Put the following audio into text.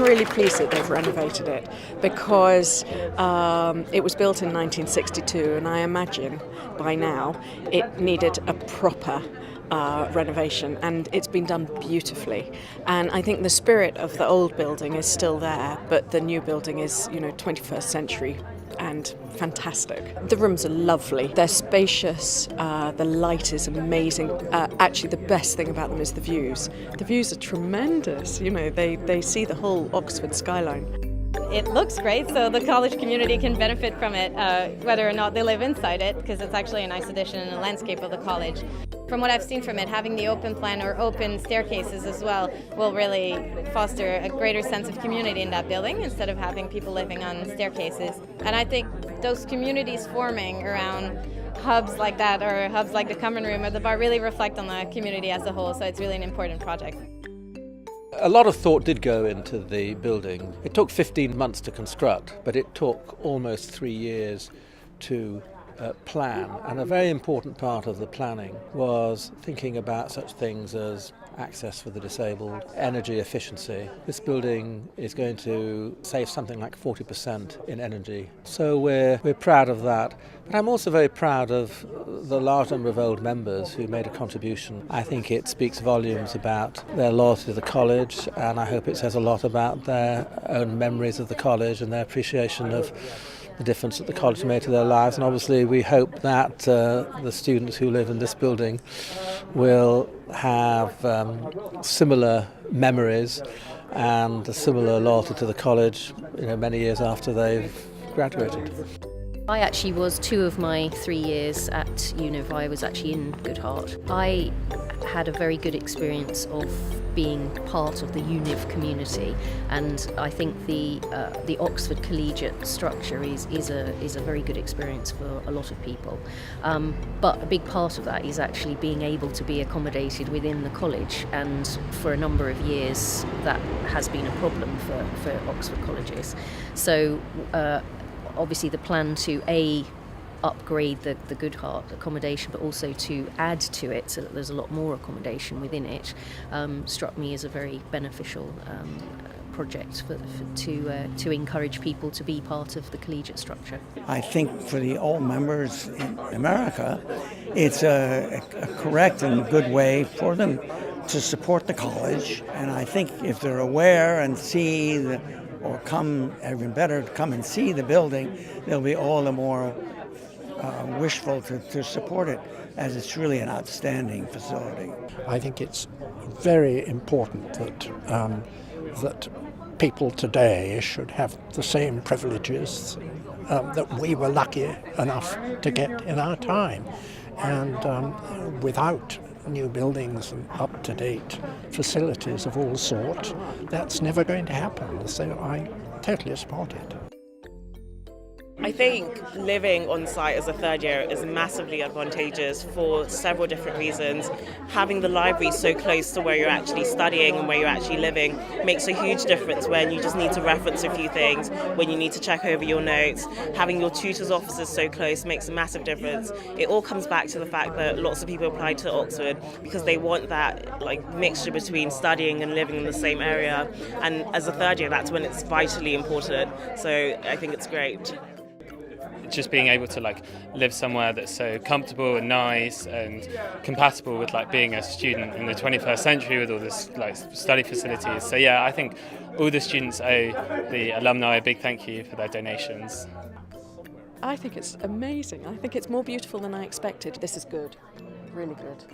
really pleased that they've renovated it because it was built in 1962, and I imagine by now it needed a proper renovation, and it's been done beautifully. And I think the spirit of the old building is still there, but the new building is, 21st century and fantastic. The rooms are lovely. They're spacious. The light is amazing. Actually, the best thing about them is the views. The views are tremendous. They see the whole Oxford skyline. It looks great, so the college community can benefit from it, whether or not they live inside it, because it's actually a nice addition in the landscape of the college. From what I've seen from it, having the open plan or open staircases as well will really foster a greater sense of community in that building instead of having people living on staircases. And I think those communities forming around hubs like that, or hubs like the common room or the bar, really reflect on the community as a whole, so it's really an important project. A lot of thought did go into the building. It took 15 months to construct, but it took almost 3 years to plan. And a very important part of the planning was thinking about such things as access for the disabled, energy efficiency. This building is going to save something like 40% in energy. So we're proud of that. But I'm also very proud of the large number of old members who made a contribution. I think it speaks volumes about their loyalty to the college, and I hope it says a lot about their own memories of the college and their appreciation of the difference that the college made to their lives. And obviously we hope that the students who live in this building will have similar memories and a similar loyalty to the college many years after they've graduated. I actually was 2 of my 3 years at Univ. I was actually in Goodhart. I had a very good experience of being part of the Univ community, and I think the Oxford collegiate structure is a very good experience for a lot of people. But a big part of that is actually being able to be accommodated within the college, and for a number of years that has been a problem for Oxford colleges. So obviously the plan to upgrade the Goodhart accommodation, but also to add to it so that there's a lot more accommodation within it, struck me as a very beneficial project to encourage people to be part of the collegiate structure. I think for the old members in America, it's a correct and good way for them to support the college. And I think if they're aware and see or come, even better, come and see the building, they'll be all the more wishful to support it, as it's really an outstanding facility. I think it's very important that people today should have the same privileges that we were lucky enough to get in our time. And without new buildings and up-to-date facilities of all sorts, that's never going to happen. So I totally support it. I think living on site as a third year is massively advantageous for several different reasons. Having the library so close to where you're actually studying and where you're actually living makes a huge difference when you just need to reference a few things, when you need to check over your notes. Having your tutors' offices so close makes a massive difference. It all comes back to the fact that lots of people apply to Oxford because they want that mixture between studying and living in the same area. And as a third year, that's when it's vitally important. So I think it's great. Just being able to live somewhere that's so comfortable and nice and compatible with being a student in the 21st century with all this study facilities. So yeah, I think all the students owe the alumni a big thank you for their donations. I think it's amazing. I think it's more beautiful than I expected. This is good, really good.